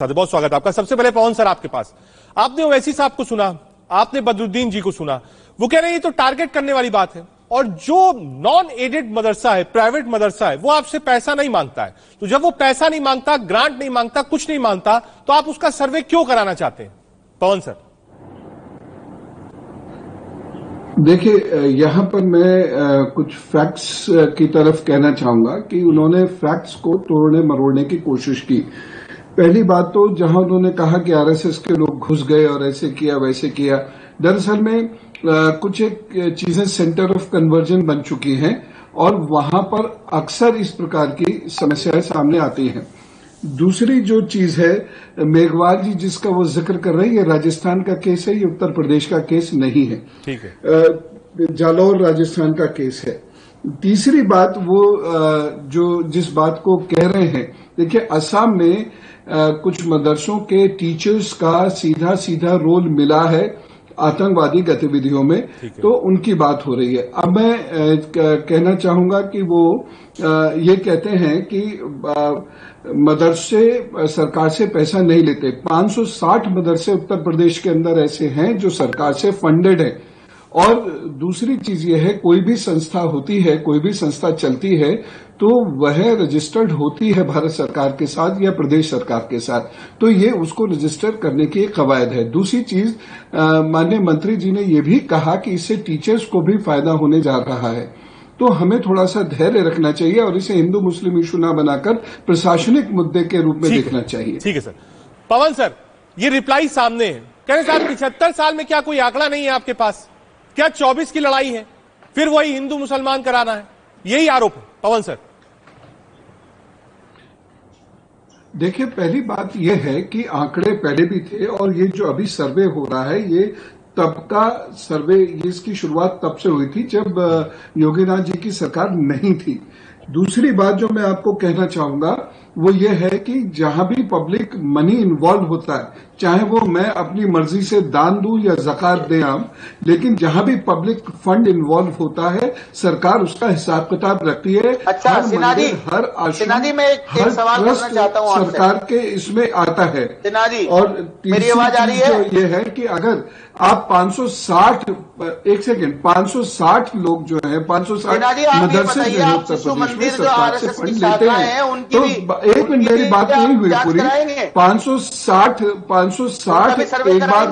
बहुत स्वागत है आपका। सबसे पहले पवन सर आपके पास, आपने ओवैसी साहब को सुना, आपने बदरुद्दीन जी को सुना, वो कह रहे हैं ये तो टारगेट करने वाली बात है, और जो नॉन एडेड मदरसा है, प्राइवेट मदरसा है, वो आपसे पैसा नहीं मांगता है। तो जब वो पैसा नहीं मांगता, ग्रांट नहीं मांगता, कुछ नहीं मांगता, तो आप उसका सर्वे क्यों कराना चाहते हैं? पवन सर देखिए, यहां पर मैं कुछ फैक्ट्स की तरफ कहना चाहूंगा कि उन्होंने फैक्ट्स को तोड़ने मरोड़ने की कोशिश की। पहली बात तो जहां उन्होंने कहा कि आरएसएस के लोग घुस गए और ऐसे किया वैसे किया, दरअसल में कुछ एक चीजें सेंटर ऑफ कन्वर्जन बन चुकी हैं और वहां पर अक्सर इस प्रकार की समस्याएं सामने आती हैं। दूसरी जो चीज है, मेघवाल जी जिसका वो जिक्र कर रहे हैं, ये राजस्थान का केस है, ये उत्तर प्रदेश का केस नहीं है। ठीक है, जालौर राजस्थान का केस है। तीसरी बात, वो जो जिस बात को कह रहे हैं, देखिए असम में कुछ मदरसों के टीचर्स का सीधा सीधा रोल मिला है आतंकवादी गतिविधियों में, तो उनकी बात हो रही है। अब मैं कहना चाहूंगा कि वो ये कहते हैं कि मदरसे सरकार से पैसा नहीं लेते। 560 मदरसे उत्तर प्रदेश के अंदर ऐसे हैं जो सरकार से फंडेड है। और दूसरी चीज यह है, कोई भी संस्था होती है, कोई भी संस्था चलती है, तो वह रजिस्टर्ड होती है भारत सरकार के साथ या प्रदेश सरकार के साथ, तो ये उसको रजिस्टर करने की एक कवायद है। दूसरी चीज, माननीय मंत्री जी ने यह भी कहा कि इससे टीचर्स को भी फायदा होने जा रहा है, तो हमें थोड़ा सा धैर्य रखना चाहिए और इसे हिंदू मुस्लिम इशू ना बनाकर प्रशासनिक मुद्दे के रूप में देखना चाहिए। ठीक है सर। पवन सर, ये रिप्लाई सामने है, कह रहे साहब 75 साल में क्या कोई आंकड़ा नहीं है आपके पास? क्या 24 की लड़ाई है, फिर वही हिंदू मुसलमान कराना है, यही आरोप है पवन सर? देखिए, पहली बात यह है कि आंकड़े पहले भी थे और ये जो अभी सर्वे हो रहा है, ये तब का सर्वे, इसकी शुरुआत तब से हुई थी जब योगीनाथ जी की सरकार नहीं थी। दूसरी बात जो मैं आपको कहना चाहूंगा वो ये है कि जहां भी पब्लिक मनी इन्वॉल्व होता है, चाहे वो मैं अपनी मर्जी से दान दूं या ज़कात दें आम, लेकिन जहां भी पब्लिक फंड इन्वॉल्व होता है, सरकार उसका हिसाब किताब रखती है। अच्छा, हर मंदिर, हर आश्रम, हर ट्रस्ट सरकार के इसमें आता है। और तीसरी चीज जो ये है कि अगर आप 560 लोग जो है, 560 मदरसे जो है उत्तर प्रदेश में सरकार से फंड लेते हैं, तो एक मिनट, मेरी बात नहीं हुई पूरी। 560 एक बार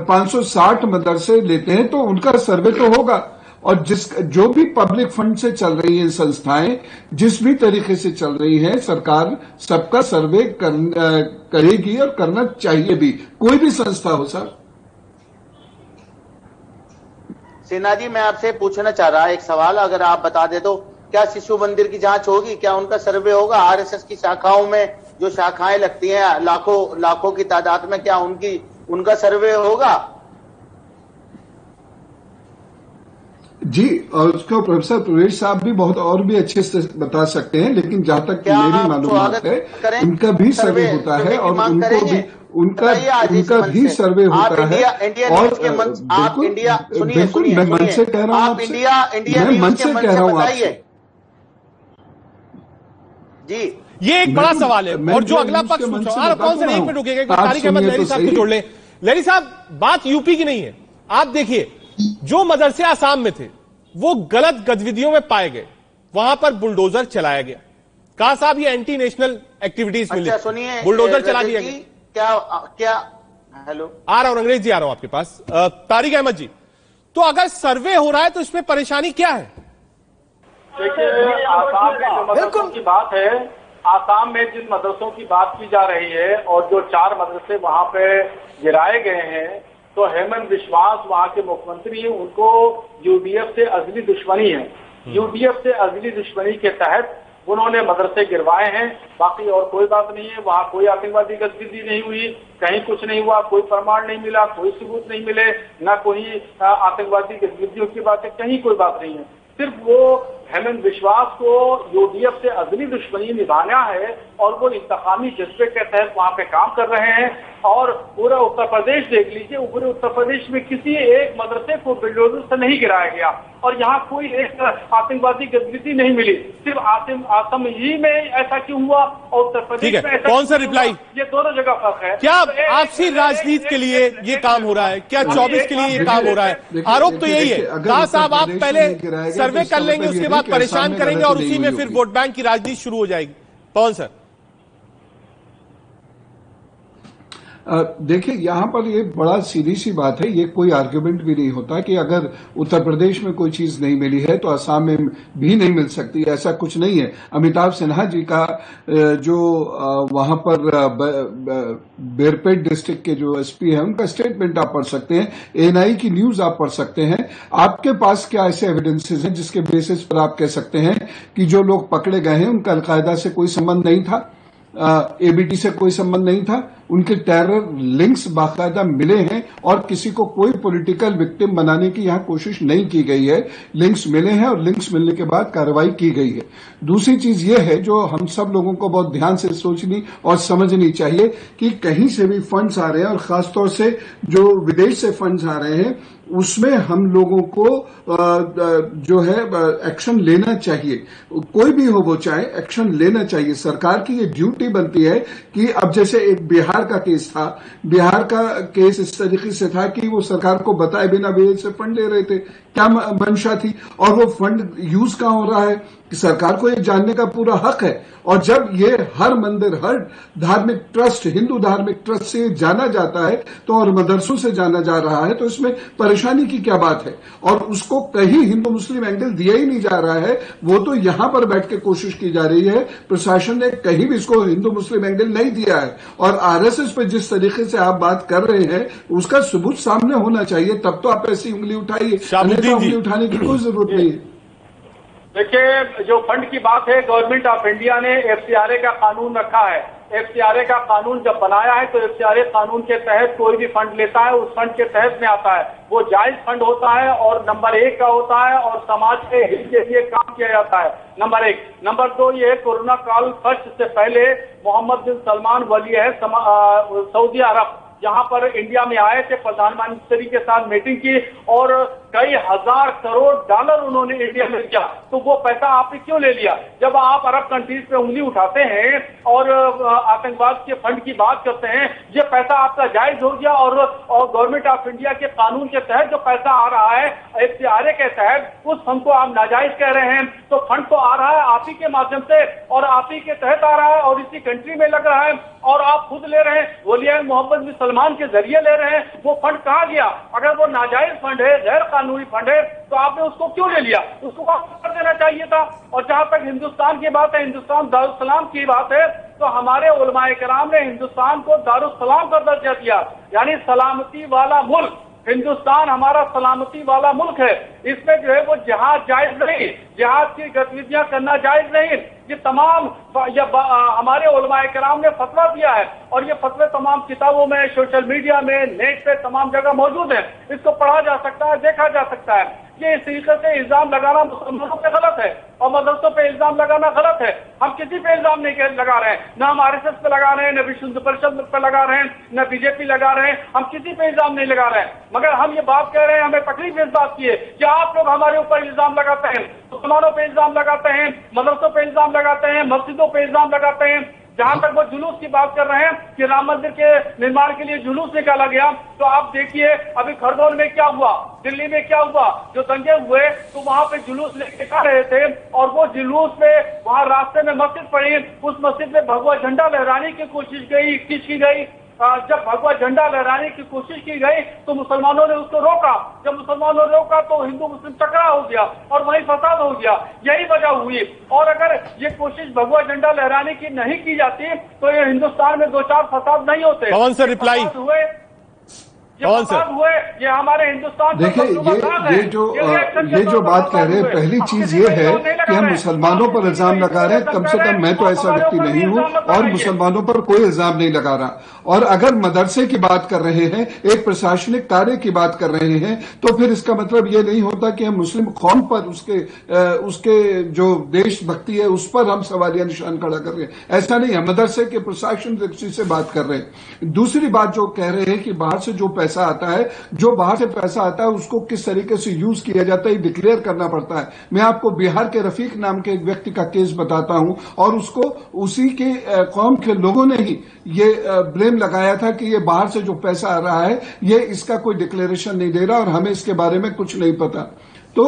560 मदरसे लेते हैं तो उनका सर्वे तो होगा, और जो भी पब्लिक फंड से चल रही है संस्थाएं, जिस भी तरीके से चल रही हैं, सरकार सबका सर्वे करेगी और करना चाहिए भी, कोई भी संस्था हो सर। सिन्हा जी, मैं आपसे पूछना चाह रहा एक सवाल, अगर आप बता दे तो, क्या शिशु मंदिर की जांच होगी? क्या उनका सर्वे होगा? आरएसएस की शाखाओं में जो शाखाएं लगती हैं लाखों की तादाद में, क्या उनका सर्वे होगा? जी, और उसको प्रोफेसर प्रवेश साहब भी बहुत और भी अच्छे से बता सकते हैं, लेकिन जहां तक मेरी मालूमात है, उनका भी सर्वे होता है और उनको भी उनका भी सर्वे होता है। और बिल्कुल मैं मन से कह रहा हूँ, मैं मन से कह रहा हूँ आपसे जी। ये एक बड़ा सवाल है, और जो अगला पक्ष पूछ रहा है, कौन से एक मिनट रुकेगा, तारिक अहमद लहरी साहब को जोड़ ले। लहरी साहब, बात यूपी की नहीं है। आप देखिए, जो मदरसे आसाम में थे वो गलत गतिविधियों में पाए गए, वहां पर बुलडोजर चलाया गया। कहा साहब ये एंटी नेशनल एक्टिविटीज मिली, सुनिए, बुलडोजर चला दिया गया। क्या हेलो, आ रहा हूं, अंग्रेज जी आ रहा हूं आपके पास। तारिक अहमद जी, तो अगर सर्वे हो रहा है तो इसमें परेशानी क्या है? देखिए, आसाम में जो मदरसों की बात है, आसाम में जिन मदरसों की बात की जा रही है और जो 4 मदरसे वहां पे गिराए गए हैं, तो हेमंत बिश्वास वहां के मुख्यमंत्री हैं, उनको यूडीएफ से अजली दुश्मनी है। यूडीएफ से अजली दुश्मनी के तहत उन्होंने मदरसे गिरवाए हैं, बाकी और कोई बात नहीं है। वहां कोई आतंकवादी गतिविधि नहीं हुई, कहीं कुछ नहीं हुआ, कोई प्रमाण नहीं मिला, कोई सबूत नहीं मिले, ना कोई आतंकवादी गतिविधियों की बात है, कहीं कोई बात नहीं है। सिर्फ वो हेमंत बिश्वास को यूडीएफ से अजली दुश्मनी निभाना है और वो इंतकामी जज्बे के तहत वहां पे काम कर रहे हैं। और पूरा उत्तर प्रदेश देख लीजिए, पूरे उत्तर प्रदेश में किसी एक मदरसे को बुलडोजर से नहीं गिराया गया और यहाँ कोई एक आतंकवादी गतिविधि नहीं मिली। सिर्फ आसम ही में ऐसा क्यों हुआ और उत्तर प्रदेश में ऐसा कौन सा रिप्लाई? ये दोनों जगह फर्क है। क्या आपसी राजनीति के लिए ये काम हो रहा है? क्या 24 के लिए ये काम हो रहा है? आरोप तो यही है। कहा साहब आप पहले सर्वे कर लेंगे, उसके बाद परेशान करेंगे और उसी में फिर वोट बैंक की राजनीति शुरू हो जाएगी। पवन सर, देखिए यहां पर ये बड़ा सीधी सी बात है, ये कोई आर्ग्यूमेंट भी नहीं होता कि अगर उत्तर प्रदेश में कोई चीज नहीं मिली है तो असम में भी नहीं मिल सकती, ऐसा कुछ नहीं है। अमिताभ सिन्हा जी का जो वहां पर बेरपेट डिस्ट्रिक्ट के जो एसपी है उनका स्टेटमेंट आप पढ़ सकते हैं, एएनआई की न्यूज आप पढ़ सकते हैं। आपके पास क्या ऐसे एविडेंसेस हैं जिसके बेसिस पर आप कह सकते हैं कि जो लोग पकड़े गए हैं उनका अलकायदा से कोई संबंध नहीं था, एबीटी से कोई संबंध नहीं था, उनके टेरर लिंक्स बाकायदा मिले हैं और किसी को कोई पॉलिटिकल विक्टिम बनाने की यहां कोशिश नहीं की गई है। लिंक्स मिले हैं और लिंक्स मिलने के बाद कार्रवाई की गई है। दूसरी चीज यह है जो हम सब लोगों को बहुत ध्यान से सोचनी और समझनी चाहिए कि कहीं से भी फंड्स आ रहे हैं और खासतौर से जो विदेश से फंड्स आ रहे हैं उसमें हम लोगों को जो है एक्शन लेना चाहिए। कोई भी हो वो चाहे एक्शन लेना चाहिए। सरकार की ये ड्यूटी बनती है कि अब जैसे एक बिहार का केस था, बिहार का केस इस तरीके से था कि वो सरकार को बताए बिना विदेश से फंड ले रहे थे, क्या मंशा थी और वो फंड यूज कहां हो रहा है कि सरकार को ये जानने का पूरा हक है। और जब ये हर मंदिर, हर धार्मिक ट्रस्ट, हिंदू धार्मिक ट्रस्ट से जाना जाता है तो और मदरसों से जाना जा रहा है तो इसमें परेशानी की क्या बात है। और उसको कहीं हिंदू मुस्लिम एंगल दिया ही नहीं जा रहा है, वो तो यहां पर बैठ के कोशिश की जा रही है। प्रशासन ने कहीं भी इसको हिंदू मुस्लिम एंगल नहीं दिया है। और आरएसएस पे जिस तरीके से आप बात कर रहे हैं उसका सबूत सामने होना चाहिए, तब तो आप ऐसी उंगली उठाइए, उंगली उठाने की कोई जरूरत नहीं है। देखिए, जो फंड की बात है, गवर्नमेंट ऑफ इंडिया ने एफसीआरए का कानून रखा है। एफसीआरए का कानून जब बनाया है तो एफसीआरए कानून के तहत कोई भी फंड लेता है उस फंड के तहत में आता है, वो जायज फंड होता है और नंबर 1 का होता है और समाज के हित के लिए काम किया जाता है, नंबर 1। नंबर 2, ये कोरोना काल फर्स्ट से पहले मोहम्मद बिन सलमान वली है सऊदी अरब, यहाँ पर इंडिया में आए थे, प्रधानमंत्री के साथ मीटिंग की और कई हजार करोड़ डॉलर उन्होंने इंडिया में दिया। तो वो पैसा आपने क्यों ले लिया? जब आप अरब कंट्रीज पे उंगली उठाते हैं और आतंकवाद के फंड की बात करते हैं, ये पैसा आपका जायज हो गया और गवर्नमेंट ऑफ इंडिया के कानून के तहत जो पैसा आ रहा है एफसीआरए के तहत, उस फंड को आप नाजायज कह रहे हैं। तो फंड तो आ रहा है आप ही के माध्यम से और आप ही के तहत आ रहा है और इसी कंट्री में लग रहा है और आप खुद ले रहे हैं, वली मोहम्मद बिन सलमान के जरिए ले रहे हैं। वो फंड कहाँ गया? अगर वो नाजायज फंड है, गैर कानूनी फंड है, तो आपने उसको क्यों ले लिया? उसको वापस कर देना चाहिए था। और जहां तक हिंदुस्तान की बात है, हिंदुस्तान दारुस्सलाम की बात है, तो हमारे उलमाए किराम ने हिंदुस्तान को दारुस्सलाम का दर्जा दिया, यानी सलामती वाला मुल्क। हिंदुस्तान हमारा सलामती वाला मुल्क है, इसमें जो है वो जिहाद जायज नहीं, जिहाद की गतिविधियां करना जायज नहीं। ये तमाम हमारे उलमाए किराम ने फतवा दिया है और ये फतवे तमाम किताबों में, सोशल मीडिया में, नेट पे तमाम जगह मौजूद है। इसको पढ़ा जा सकता है, देखा जा सकता है। ये इस तरीके से इल्जाम लगाना मुसलमानों पे गलत है और मदरसों पे इल्जाम लगाना गलत है। हम किसी पे इल्जाम नहीं लगा रहे हैं, न हम आरएसएस पे लगा रहे हैं, न विश्व हिंदू परिषद पे लगा रहे हैं, न बीजेपी लगा रहे हैं, हम किसी पे इल्जाम नहीं लगा रहे हैं। मगर हम ये बात कह रहे हैं, हमें तकलीफ इस बात की है कि आप लोग हमारे ऊपर इल्जाम लगाते हैं, मुसलमानों पे इल्जाम लगाते हैं, मदरसों पे इल्जाम लगाते हैं, मस्जिदों पे इल्जाम लगाते हैं। जहां तक वो जुलूस की बात कर रहे हैं कि राम मंदिर के निर्माण के लिए जुलूस निकाला गया, तो आप देखिए अभी खरगोन में क्या हुआ, दिल्ली में क्या हुआ, जो दंगे हुए तो वहां पे जुलूस लेके आ रहे थे और वो जुलूस में वहां रास्ते में मस्जिद पड़ी, उस मस्जिद में भगवा झंडा लहराने की कोशिश की गई। जब भगवा झंडा लहराने की कोशिश की गई तो मुसलमानों ने उसको रोका, जब मुसलमानों ने रोका तो हिंदू मुस्लिम टकराव हो गया और वही फसाद हो गया, यही वजह हुई। और अगर ये कोशिश भगवा झंडा लहराने की नहीं की जाती तो ये हिंदुस्तान में 2-4 फसाद नहीं होते। पवन सर रिप्लाई हुए ये बर्बाद हुए, ये हमारे हिंदुस्तान। देखिए, ये जो बात कह रहे हैं, पहली चीज ये है कि हम मुसलमानों पर इल्जाम लगा रहे हैं। कम से कम मैं तो ऐसा व्यक्ति नहीं हूं और मुसलमानों पर कोई इल्जाम नहीं लगा रहा। और अगर मदरसे की बात कर रहे हैं, एक प्रशासनिक कार्य की बात कर रहे हैं, तो फिर इसका मतलब ये नहीं होता कि हम मुस्लिम कौम पर उसके जो देशभक्ति है उस पर हम सवालिया निशान खड़ा कर रहे हैं। ऐसा नहीं है। मदरसे के प्रशासन से बात कर रहे हैं। दूसरी बात जो कह रहे हैं कि बाहर से जो पैसा आता है, जो बाहर से पैसा आता है उसको किस तरीके से यूज किया जाता है डिक्लेयर करना पड़ता है। मैं आपको बिहार के रफीक नाम के एक व्यक्ति का केस बताता हूं, और उसको उसी के कौम के लोगों ने ही ये ब्लेम लगाया था कि ये बाहर से जो पैसा आ रहा है ये इसका कोई डिक्लेरेशन नहीं दे रहा और हमें इसके बारे में कुछ नहीं पता। तो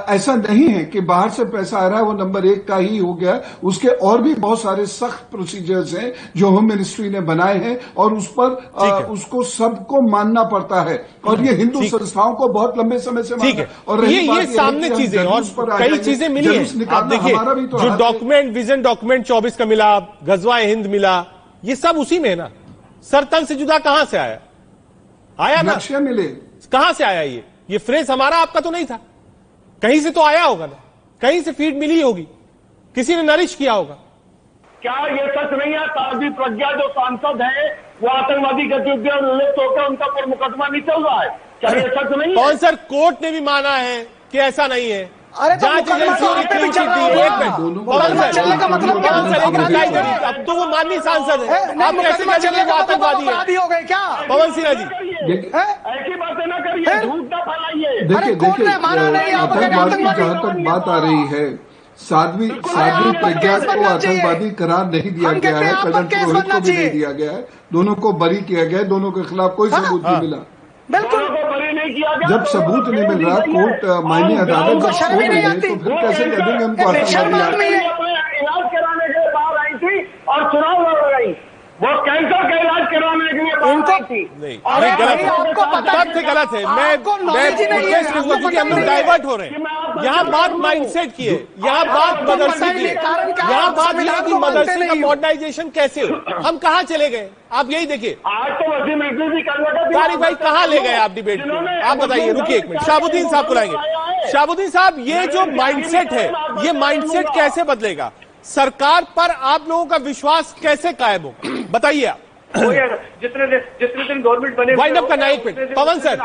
ऐसा नहीं है कि बाहर से पैसा आ रहा है वो नंबर 1 का ही हो गया। उसके और भी बहुत सारे सख्त प्रोसीजर्स हैं जो होम मिनिस्ट्री ने बनाए हैं और उस पर उसको सबको मानना पड़ता है। और ये हिंदू संस्थाओं को बहुत लंबे समय से मानना है। और ये सामने चीजें और कई चीजें मिली हैं। आप देखिए, जो डॉक्यूमेंट, विजन डॉक्यूमेंट 24 का मिला, गजवा हिंद मिला, ये सब उसी में है ना। सरतन से जुदा कहां से आया ना, लक्ष्य मिले कहां से आया? ये फ्रेज हमारा आपका तो नहीं था, कहीं से तो आया होगा ना, कहीं से फीड मिली होगी, किसी ने नरिश किया होगा। क्या ये सच नहीं है? साध्वी प्रज्ञा जो सांसद है वो आतंकवादी गतिविधियों में लिप्त होकर उनका पर मुकदमा नहीं चल रहा है, क्या ये सच नहीं है? कौन सर, कोर्ट ने भी माना है कि ऐसा नहीं है। अरे तो जांच एजेंसियों ने क्लीन चिट दी है। चलने का मतलब क्या? अब तो वो माननीय सांसद है, आप कैसे कहेंगे वो आतंकवादी है? हो गए क्या पवन सिन्हा जी? ऐसी बातें ना करिए, झूठ ना फैलाइए। देखिए, आतंकवाद की जहां तक बात आ रही है, साध्वी प्रज्ञा को आतंकवादी करार नहीं दिया गया है, कर्नल पुरोहित को भी नहीं दिया गया है। दोनों को बरी किया गया है, दोनों के खिलाफ कोई सबूत नहीं मिला। बिल्कुल बरी नहीं किया गया। जब सबूत नहीं मिल रहा, कोर्ट मायने अदालत जब छोड़ रही है, तो फिर कैसे कह देंगे हमको आतंकवादी? इलाज कराने के लिए बाहर आई थी और चुनाव लड़ रही, वो कैंसर का इलाज कराने के लिए बाहर आई थी। अरे गलत है, तथ्य गलत है। मैं क्योंकि हम लोग डाइवर्ट हो रहे हैं। यहाँ बात माइंडसेट की है, यहाँ बात मदरसे की है, यहाँ बात यह है कि मदरसे का मॉडर्नाइजेशन कैसे हो। हम कहाँ चले गए आप यही देखिए। आज तो वसीम रिजवी भी करने का तारिक भाई कहाँ ले गए आप डिबेट को? आप बताइए, रुकिए एक मिनट, शाहबुद्दीन साहब को लाएंगे। शाहबुद्दीन साहब, ये जो माइंडसेट है, ये माइंडसेट कैसे बदलेगा? सरकार पर आप लोगों का विश्वास कैसे कायम होगा, बताइए आप। जितने दिन गवर्नमेंट बने, वाइंड अप करना एक मिनट। पवन सर,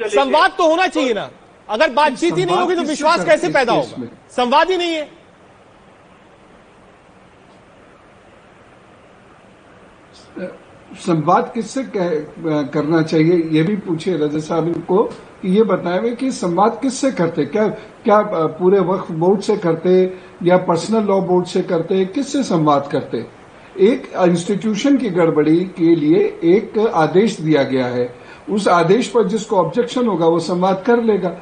संवाद तो होना चाहिए ना। अगर बातचीत ही नहीं होगी तो विश्वास कैसे पैदा होगा? संवाद ही नहीं है। संवाद किससे करना चाहिए ये भी पूछिए रजा साहब को कि ये बताएं कि संवाद किससे करते, क्या पूरे वक्फ बोर्ड से करते या पर्सनल लॉ बोर्ड से करते, किससे संवाद करते? एक इंस्टीट्यूशन की गड़बड़ी के लिए एक आदेश दिया गया है, उस आदेश पर जिसको ऑब्जेक्शन होगा वो संवाद कर लेगा।